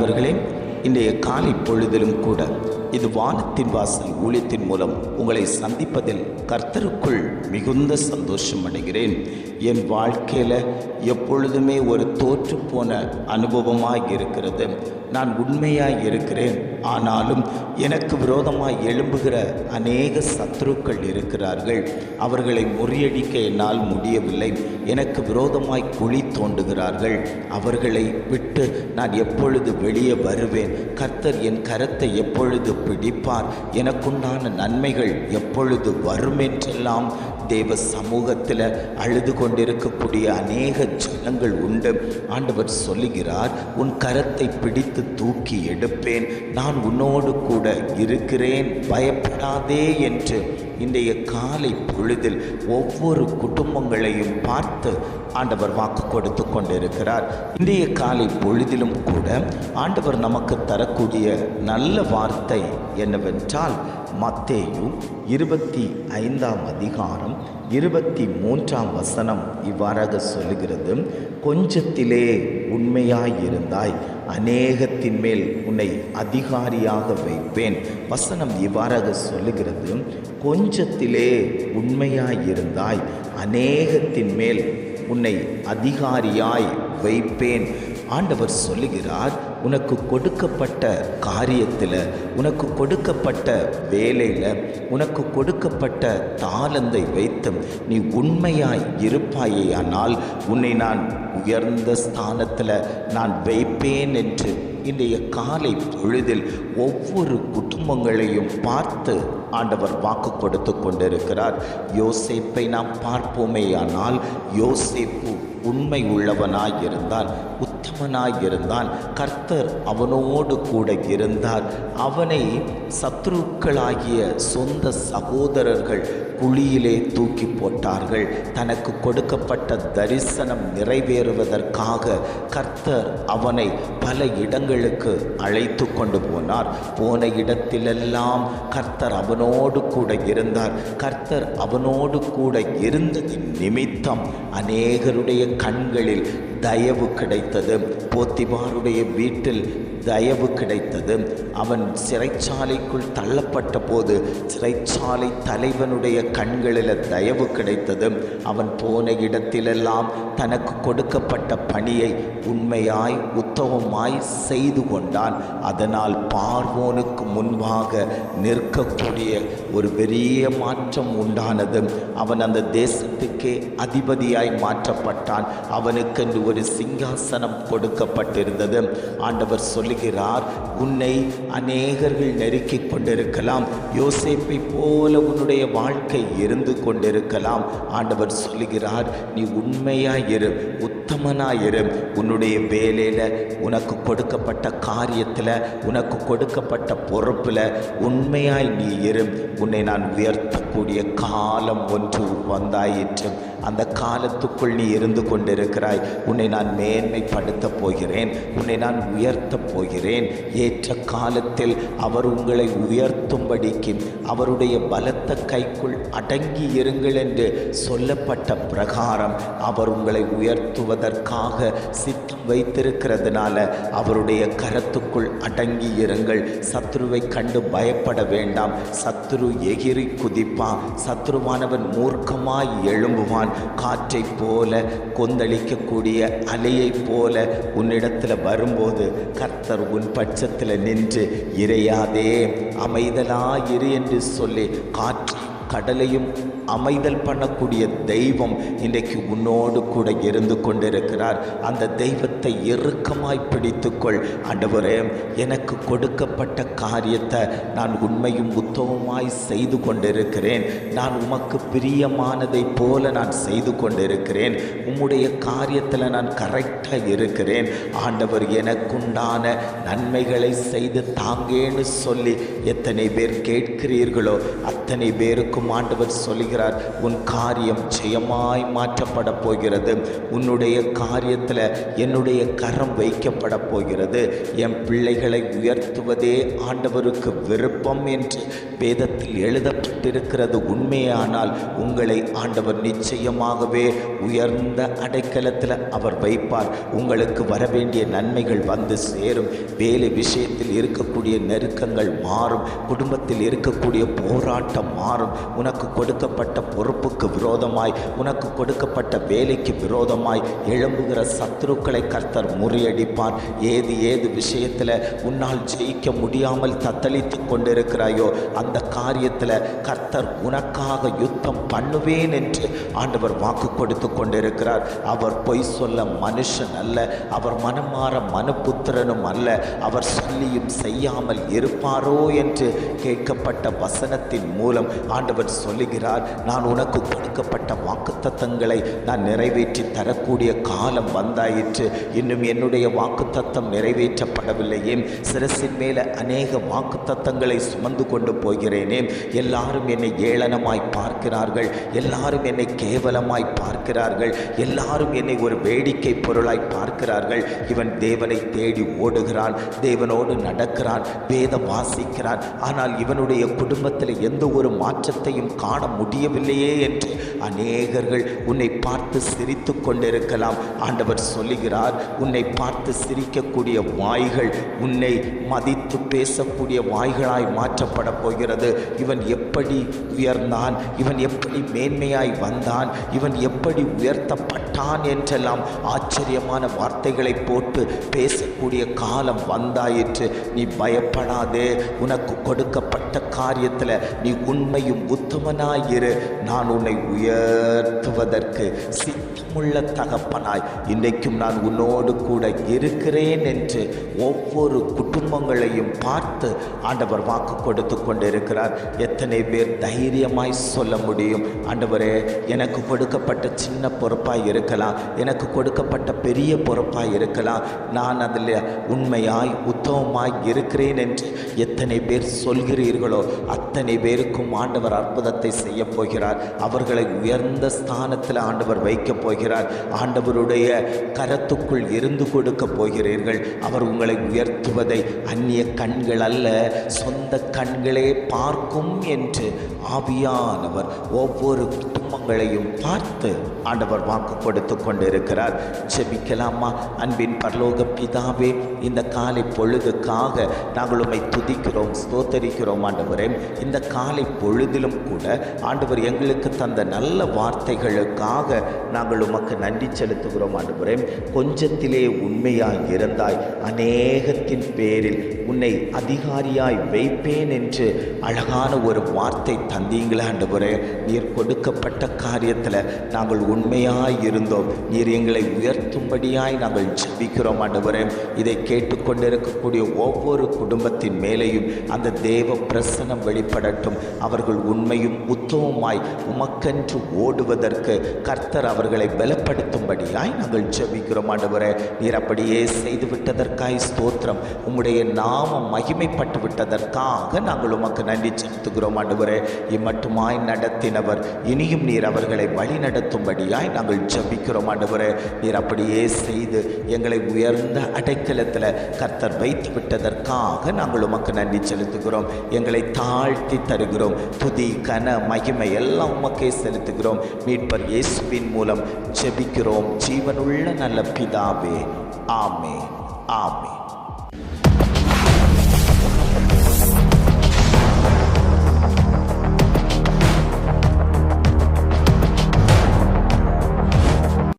பிரியமானவர்களே, இன்றைய காலை பொழுதிலும் கூட இது வானத்தின் வாசல் ஊழியத்தின் மூலம் உங்களை சந்திப்பதில் கர்த்தருக்குள் மிகுந்த சந்தோஷம் அடைகிறேன். என் வாழ்க்கையில் எப்பொழுதுமே ஒரு தோற்று போன அனுபவமாக இருக்கிறது. நான் உண்மையாக இருக்கிறேன், ஆனாலும் எனக்கு விரோதமாக எழும்புகிற அநேக சத்துருக்கள் இருக்கிறார்கள். அவர்களை முறியடிக்க என்னால் முடியவில்லை. எனக்கு விரோதமாய் குழி தோண்டுகிறார்கள். அவர்களை விட்டு நான் எப்பொழுது வெளியே வருவேன்? கர்த்தர் என் கரத்தை எப்பொழுது பிடிப்பார்? எனக்குண்டான நன்மைகள் எப்பொழுது வரும் என்றெல்லாம் தேவ சமூகத்தில் அழுது கொண்டிருக்கக்கூடிய அநேக ஜனங்கள் உண்டு. ஆண்டவர் சொல்லுகிறார், உன் கரத்தை பிடித்து தூக்கி எடுப்பேன், நான் உன்னோடு கூட இருக்கிறேன், பயப்படாதே என்று இன்றைய காலை பொழுதில் ஒவ்வொரு குடும்பங்களையும் பார்த்து ஆண்டவர் வாக்கு கொடுத்து கொண்டிருக்கிறார். இன்றைய காலை பொழுதிலும் கூட ஆண்டவர் நமக்கு தரக்கூடிய நல்ல வார்த்தை என்னவென்றால், மத்தேயு 25ஆம் அதிகாரம் 23ஆம் வசனம் இவ்வாறாக சொல்லுகிறது, கொஞ்சத்திலே உண்மையாயிருந்தாய், அநேகத்தின் மேல் உன்னை அதிகாரியாக வைப்பேன். வசனம் இவ்வாறாக சொல்லுகிறது, கொஞ்சத்திலே உண்மையாயிருந்தாய், அநேகத்தின் மேல் உன்னை அதிகாரியாய் வைப்பேன். ஆண்டவர் சொல்லுகிறார், உனக்கு கொடுக்கப்பட்ட காரியத்தில், உனக்கு கொடுக்கப்பட்ட வேலையில், உனக்கு கொடுக்கப்பட்ட தாளந்தை வைத்து நீ உண்மையாய் இருப்பாயேயானால் உன்னை நான் உயர்ந்த ஸ்தானத்தில் நான் வைப்பேன் என்று இன்றைய காலை பொழுதில் ஒவ்வொரு குடும்பங்களையும் பார்த்து ஆண்டவர் வாக்கு கொடுத்து கொண்டிருக்கிறார். யோசேப்பை நாம் பார்ப்போமேயானால், யோசேப்பு உண்மை உள்ளவனாயிருந்தான், உத்தமனாயிருந்தான். கர்த்தர் அவனோடு கூட இருந்தார். அவனை சத்துருக்களாகிய சொந்த சகோதரர்கள் குழியிலே தூக்கி போட்டார்கள். தனக்கு கொடுக்கப்பட்ட தரிசனம் நிறைவேறுவதற்காக கர்த்தர் அவனை பல இடங்களுக்கு அழைத்து கொண்டு போனார். போன இடத்திலெல்லாம் கர்த்தர் அவனோடு கூட இருந்தார். கர்த்தர் அவனோடு கூட இருந்ததின் நிமித்தம் அநேகருடைய கண்களில் தயவு கிடைத்தது. போத்திபாருடைய வீட்டில் தயவு கிடைத்தது. அவன் சிறைச்சாலைக்குள் தள்ளப்பட்ட போது சிறைச்சாலை தலைவனுடைய கண்களில் தயவு கிடைத்தது. அவன் போன இடத்திலெல்லாம் தனக்கு கொடுக்கப்பட்ட பணியை உண்மையாய் உத்தமமாய் செய்து கொண்டான். அதனால் பார்வோனுக்கு முன்பாக நிற்கக்கூடிய ஒரு பெரிய மாற்றம் உண்டானது. அவன் அந்த தேசத்துக்கே அதிபதியாய் மாற்றப்பட்டான். அவனுக்கென்று ஒரு சிங்காசனம் கொடுக்கப்பட்டிருந்தது. ஆண்டவர் சொல்லுகிறார், உன்னை அநேகர்கள் நெருக்கிக் கொண்டிருக்கலாம், யோசேப்பை போல உன்னுடைய வாழ்க்கை இருந்து கொண்டிருக்கலாம். ஆண்டவர் சொல்லுகிறார், நீ உண்மையாயிரு, உத்தமனாயிரு. உன்னுடைய வேலையில், உனக்கு கொடுக்கப்பட்ட காரியத்தில், உனக்கு கொடுக்கப்பட்ட பொறுப்பில் உண்மையாய் நீ இரு. உன்னை நான் உயர்த்தக்கூடிய காலம் ஒன்று வந்தாயிற்று. அந்த காலத்துக்குள் நீ இருந்து கொண்டிருக்கிறாய். உன்னை நான் மேன்மைப்படுத்த போகிறேன், உன்னை நான் உயர்த்த போகிறேன். ஏற்ற காலத்தில் அவர் உங்களை உயர்த்தும்படிக்கு அவருடைய பலத்த கைக்குள் அடங்கி இருங்கள் என்று சொல்லப்பட்ட பிரகாரம் அவர் உங்களை உயர்த்துவதற்காக சித்தம் வைத்திருக்கிறதுனால அவருடைய கரத்துக்குள் அடங்கி இருங்கள். சத்ருவை கண்டு பயப்பட வேண்டாம். சத்ரு எகிரி குதிப்பான். சத்ருவானவன் மூர்க்கமாய் எழும்புவான். காற்றை போல கொந்தளிக்கக்கூடிய அலையை போல உன்னிடத்தில் வரும்போது கர்த்தர் உன் பட்சத்தில் நின்று இறையாதே, அமைதலாயிரு என்று சொல்லி காற்று கடலையும் அமைதல் பண்ணக்கூடிய தெய்வம் இன்றைக்கு உன்னோடு கூட இருந்து கொண்டிருக்கிறார். அந்த தெய்வத்தை இறுக்கமாய் பிடித்துக்கொள். ஆண்டவரே, எனக்கு கொடுக்கப்பட்ட காரியத்தை நான் உண்மையும் உத்தமமாய் செய்து கொண்டிருக்கிறேன். நான் உமக்கு பிரியமானதை போல நான் செய்து கொண்டிருக்கிறேன். உம்முடைய காரியத்தில் நான் கரெக்டாக இருக்கிறேன். ஆண்டவர் எனக்குண்டான நன்மைகளை செய்து தாங்கேன்னு சொல்லி எத்தனை பேர் கேட்கிறீர்களோ அத்தனை பேருக்கும் ஆண்டவர் சொல்லுகிறார், சொல்லுகிறார், உன் காரியம் ஜெயமாய் மாற்றப்பட போகிறது. உன்னுடைய காரியத்தில் என்னுடைய கரம் வைக்கப்பட போகிறது. என் பிள்ளைகளை உயர்த்துவதே ஆண்டவருக்கு விருப்பம் என்று வேதத்தில் எழுதப்பட்டிருக்கிறது உண்மையானால் உங்களை ஆண்டவர் நிச்சயமாகவே உயர்ந்த அடைக்கலத்தில் அவர் வைப்பார். உங்களுக்கு வரவேண்டிய நன்மைகள் வந்து சேரும். வேலை விஷயத்தில் இருக்கக்கூடிய நெருக்கங்கள் மாறும். குடும்பத்தில் இருக்கக்கூடிய போராட்டம் மாறும். உனக்கு கொடுக்கப்பட்ட பொறுப்புக்கு விரோதமாய், உனக்கு கொடுக்கப்பட்ட வேலைக்கு விரோதமாய் எழும்புகிற சத்துருக்களை கர்த்தர் முறியடிப்பார். ஏது விஷயத்தில் உன்னால் ஜெயிக்க முடியாமல் தத்தளித்து கொண்டிருக்கிறாயோ அந்த காரியத்தில் கர்த்தர் உனக்காக யுத்தம் பண்ணுவேன் என்று ஆண்டவர் வாக்கு கொடுத்து கொண்டிருக்கிறார். அவர் பொய் சொல்ல மனுஷன் அல்ல, அவர் மனமாற மனுபுத்திரனும் அல்ல. அவர் சொல்லியும் செய்யாமல் இருப்பாரோ என்று கேட்கப்பட்ட வசனத்தின் மூலம் ஆண்டவர் சொல்லுகிறார், நான் உனக்கு கொடுக்கப்பட்ட வாக்குத்தத்தங்களை நான் நிறைவேற்றி தரக்கூடிய காலம் வந்தாயிற்று. இன்னும் என்னுடைய வாக்குத்தத்தம் நிறைவேற்றப்படவில்லையே. சிரசின் மேலே அநேக வாக்குத்தத்தங்களை சுமந்து கொண்டு போகிறேனே. எல்லாரும் என்னை ஏளனமாய் பார்க்கிறார்கள், எல்லாரும் என்னை கேவலமாய் பார்க்கிறார்கள், எல்லாரும் என்னை ஒரு வேடிக்கை பொருளாய் பார்க்கிறார்கள். இவன் தேவனை தேடி ஓடுகிறான், தேவனோடு நடக்கிறான், வேதம் வாசிக்கிறான், ஆனால் இவனுடைய குடும்பத்தில் எந்த ஒரு மாற்றத்தையும் காண முடியவில்லையே என்று அநேகர்கள் உன்னை பார்த்து சிரித்து கொண்டிருக்கலாம். ஆண்டவர் சொல்லுகிறார், உன்னை பார்த்து சிரிக்கக்கூடிய வாய்கள் உன்னை மதித்து பேசக்கூடிய வாய்களாய் மாற்றப்பட போகிறது. இவன் எப்படி உயர்ந்தான், இவன் எப்படி மேன்மையாய் வந்தான், இவன் எப்படி உயர்த்தப்பட்டான் என்றெல்லாம் ஆச்சரியமான வார்த்தைகளை போட்டு பேசக்கூடிய காலம் வந்தாயிற்று. நீ பயப்படாதே. உனக்கு கொடுக்கப்பட்ட காரியத்தில் நீ உண்மையும் உத்தமனாயிரு. நான் உன்னை உயர்த்துவதற்கு சித்தமுள்ள தகப்பனாய் இன்றைக்கும் நான் உன்னோடு கூட இருக்கிறேன் என்று ஒவ்வொரு குடும்பங்களையும் பார்த்து ஆண்டவர் வாக்கு கொடுத்து கொண்டிருக்கிறார். எத்தனை பேர் தைரியமாய் சொல்ல முடியும், ஆண்டவரே எனக்கு கொடுக்கப்பட்ட சின்ன பொறுப்பாய் இருக்கலாம், எனக்கு கொடுக்கப்பட்ட பெரிய பொறுப்பாய் இருக்கலாம், நான் அதில் உண்மையாய் உத்தமமாய் இருக்கிறேன் என்று எத்தனை பேர் சொல்கிறீர்களோ அத்தனை பேருக்கும் ஆண்டவர் அற்புதத்தை செய்ய போகிறார். அவர்களை உயர்ந்த ஸ்தானத்தில் ஆண்டவர் வைக்கப் போகிறார். ஆண்டவருடைய கரத்துக்குள் இருந்து கொடுக்க போகிறீர்கள். அவர் உங்களை உயர்த்துவதை அந்நிய கண்கள் அல்ல, சொந்த கண்களே பார்க்கும் என்று ஆவியானவர் ஒவ்வொரு குடும்பங்களையும் பார்த்து ஆண்டவர் வாக்கு கொடுத்து கொண்டிருக்கிறார். ஜெபிக்கலாமா? அன்பின் பரலோக பிதாவே, இந்த காலை பொழுதுக்காக நாங்கள் உம்மை துதிக்கிறோம், ஸ்தோத்தரிக்கிறோம். ஆண்டவரே, இந்த காலை பொழுதிலும் கூட ஆண்டவர் எங்களுக்கு தந்த நல்ல வார்த்தைகளுக்காக நாங்கள் உமக்கு நன்றி செலுத்துகிறோம். ஆண்டவரே, கொஞ்சத்திலே உண்மையாய் இருந்தாய், அநேகத்தின் பேரில் உன்னை அதிகாரியாய் வைப்பேன் என்று அழகான ஒரு வார்த்தை தந்தீங்களே. ஆண்டவரே, நீர் கொடுக்கப்பட்ட காரியத்தில் நாங்கள் உண்மையாய் இருந்தோம். நீர் எங்களை உயர்த்தும்படியாய் நாங்கள் ஜெபிக்கிறோம். ஆண்டவரே, இதை கேட்டுக்கொண்டிருக்கக்கூடிய ஒவ்வொரு குடும்பத்தின் மேலேயும் அந்த தேவ பிரசனம் வெளிப்படட்டும். அவர்கள் உண்மையும் உத்தமமாய் உமக்கென்று ஓடுவதற்கு கர்த்தர் அவர்களை பலப்படுத்தும்படியாய் நாங்கள் ஜெபிக்கிறோம். ஆண்டவரே, நீர் அப்படியே செய்து விட்டதற்காய் ஸ்தோத்திரம். உம்முடைய நாமம் மகிமைப்பட்டு விட்டதற்காக நாங்கள் உமக்கு நன்றி செலுத்துகிறோம். ஆண்டவரே, இம்மட்டுமாய் நடத்தினவர் இனியும் நீர் அவர்களை வழி நடத்தும்படியாய் நாங்கள் ஜெபிக்கிறோம். ஆண்டவரே, நீர் அப்படியே செய்து எங்களை உயர்ந்த அடைக்கலத்தில் கர்த்தர் வைத்து விட்டதற்காக நாங்கள் உமக்கு நன்றி செலுத்துகிறோம். எங்களை தாழ்த்தி தருகிறோம். துதி கன மகிமை எல்லாம் உமக்கே செலுத்துகிறோம். மீட்பர் இயேசுவின் மூலம் ஜெபிக்கிறோம் ஜீவனுள்ள நல்ல பிதாவே. ஆமே, ஆமே.